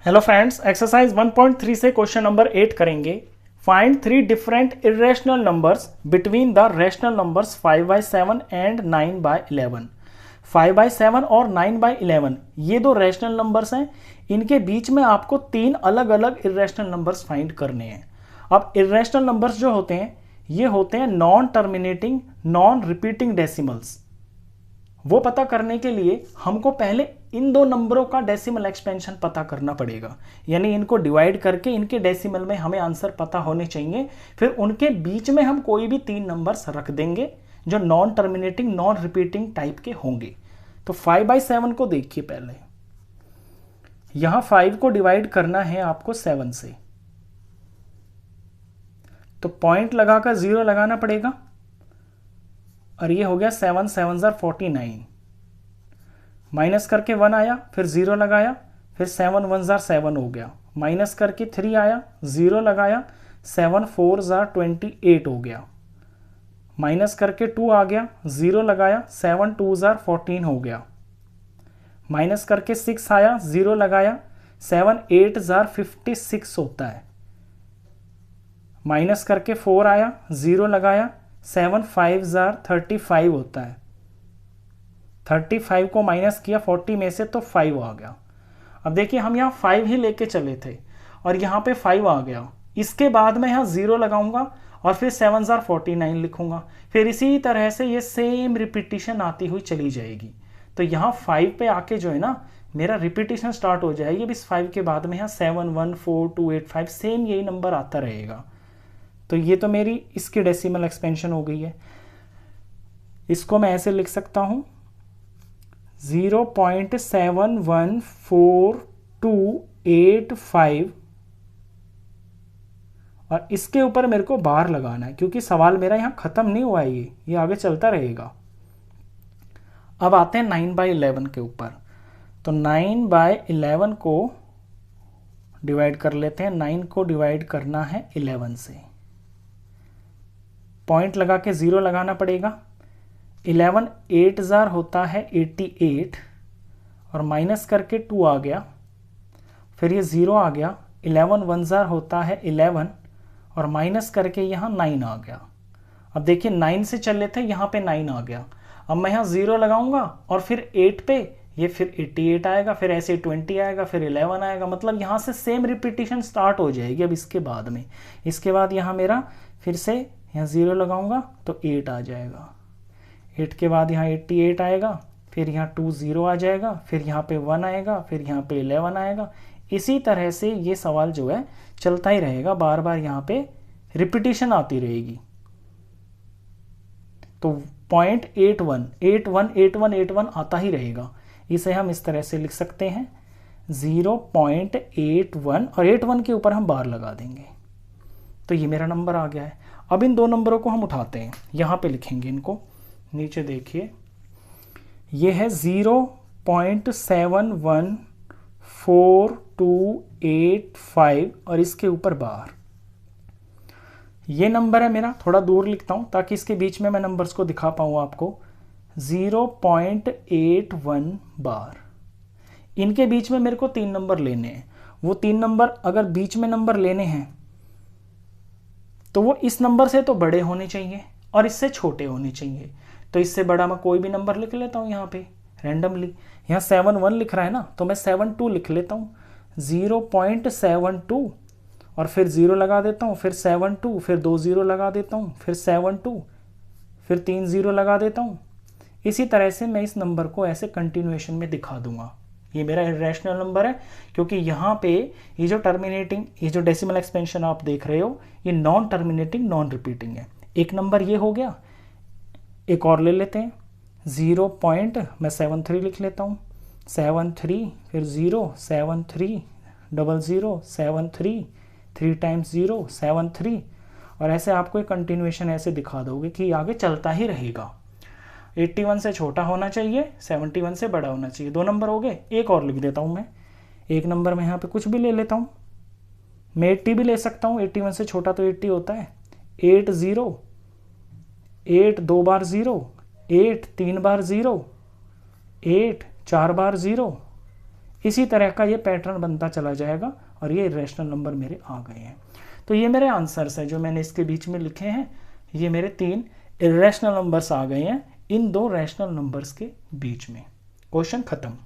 Hello friends, exercise 1.3 से question number 8 करेंगे। Find three different irrational numbers between the rational numbers 5/7 and 9/11। 5/7 और 9/11 ये दो रेशनल नंबर्स हैं। इनके बीच में आपको तीन अलग अलग इरेशनल नंबर्स फाइंड करने हैं। अब इरेशनल नंबर्स जो होते हैं ये होते हैं non terminating non repeating decimals. वो पता करने के लिए हमको पहले इन दो नंबरों का डेसिमल एक्सपेंशन पता करना पड़ेगा, यानी इनको डिवाइड करके इनके डेसिमल में हमें आंसर पता होने चाहिए। फिर उनके बीच में हम कोई भी तीन नंबर्स रख देंगे जो non terminating non repeating type के होंगे। तो 5/7 को देखिए, पहले यहां 5 को डिवाइड करना है आपको 7 से, तो पॉइंट लगाकर 0 लगाना पड़ेगा और ये हो गया 7 7 49। माइनस करके 1 आया, फिर 0 लगाया, फिर 7 1 7 हो गया। माइनस करके 3 आया, 0 लगाया, 7 4 28 हो गया। माइनस करके 2 आ गया, 0 लगाया, 7 2 14 हो गया। माइनस करके 6 आया, 0 लगाया, 7 8 56 होता है। माइनस करके 4 आया, 0 लगाया, 7 5 35 होता है। 35 को माइनस किया 40 में से तो 5 आ गया। अब देखिए, हम यहाँ 5 ही लेके चले थे और यहाँ पे 5 आ गया। इसके बाद मैं यहाँ 0 लगाऊंगा और फिर 7 49 लिखूंगा। फिर इसी तरह से ये सेम रिपीटिशन आती हुई चली जाएगी। तो यहाँ 5 पे आके जो है ना, मेरा रिपीटिशन स्टार्ट हो जाएगी। अब इस 5 के बाद में यहाँ 7 1 4 2 8 5 सेम यही नंबर आता रहेगा। तो ये तो मेरी इसकी डेसिमल एक्सपेंशन हो गई है। इसको मैं ऐसे लिख सकता हूं 0.71425 और इसके ऊपर मेरे को बार लगाना है, क्योंकि सवाल मेरा यहां खत्म नहीं हुआ है, ये आगे चलता रहेगा। अब आते हैं 9/11 के ऊपर। तो 9/11 को डिवाइड कर लेते हैं। 9 को डिवाइड करना है 11 से, पॉइंट लगा के 0 लगाना पड़ेगा। 11 8 होता है 88 और माइनस करके 2 आ गया, फिर ये 0 आ गया। 11 1 होता है 11 और माइनस करके यहाँ 9 आ गया। अब देखिए 9 से चले थे, यहाँ पे 9 आ गया। अब मैं यहाँ 0 लगाऊंगा और फिर 8 पे ये फिर 88 आएगा, फिर ऐसे 20 आएगा, फिर 11 आएगा। मतलब यहाँ से सेम रिपीटिशन स्टार्ट हो जाएगी। अब इसके बाद में, इसके बाद यहाँ मेरा फिर से यहाँ 0 लगाऊंगा तो 8 आ जाएगा। 8 के बाद यहाँ 88 आएगा, फिर यहाँ 2 0 आ जाएगा, फिर यहाँ पे 1 आएगा, फिर यहाँ पे 11 आएगा। इसी तरह से ये सवाल जो है चलता ही रहेगा, बार बार यहाँ पे रिपीटिशन आती रहेगी। तो 0.81 81 81 81 आता ही रहेगा। इसे हम इस तरह से लिख सकते हैं 0.81 और 81 के ऊपर हम बार लगा देंगे। तो ये मेरा नंबर आ गया है। अब इन दो नंबरों को हम उठाते हैं, यहाँ पे लिखेंगे इनको। नीचे देखिए, ये है 0.71425 और इसके ऊपर बार। ये नंबर है मेरा, थोड़ा दूर लिखता हूं ताकि इसके बीच में मैं नंबर्स को दिखा पाऊँ आपको। 0.81 बार। इनके बीच में मेरे को तीन नंबर लेने हैं। वो तीन नंबर अगर बीच में नंबर लेने हैं तो वो इस नंबर से तो बड़े होने चाहिए और इससे छोटे होने चाहिए। तो इससे बड़ा मैं कोई भी नंबर लिख लेता हूँ यहाँ पे रैंडमली। यहाँ 7 1 लिख रहा है ना, तो मैं 7 2 लिख लेता हूँ। 0.72 और फिर 0 लगा देता हूँ, फिर 7 2, फिर 2 0 लगा देता हूँ, फिर 7 2, फिर 3 0 लगा देता हूँ। इसी तरह से मैं इस नंबर को ऐसे कंटिन्यूएशन में दिखा दूंगा। ये मेरा इरेशनल नंबर है, क्योंकि यहाँ पे ये जो टर्मिनेटिंग, ये जो डेसिमल एक्सपेंशन आप देख रहे हो, ये नॉन टर्मिनेटिंग नॉन रिपीटिंग है। एक नंबर ये हो गया। एक और ले लेते हैं 0.73 लिख लेता हूँ। 73, फिर 0 7 3 0 0 7 3 3 टाइम्स 0 7 3 और ऐसे आपको एक कंटिन्यूएशन ऐसे दिखा दोगे कि आगे चलता ही रहेगा। 81 से छोटा होना चाहिए, 71 से बड़ा होना चाहिए। दो नंबर हो गए। एक और लिख देता हूँ मैं। एक नंबर में यहाँ पे कुछ भी ले लेता हूँ। मैं 80 भी ले सकता हूँ। 81 से छोटा तो 80 होता है। 8 0 8 2 बार 0, 8 3 बार 0, 8 4 बार 0, इसी तरह का ये पैटर्न बनता चला जाएगा और ये इरेशनल नंबर मेरे आ गए हैं। तो ये मेरे आंसर्स हैं जो मैंने इसके बीच में लिखे हैं। ये मेरे 3 इरेशनल नंबर्स आ गए हैं इन 2 रैशनल नंबर्स के बीच में। क्वेश्चन खत्म।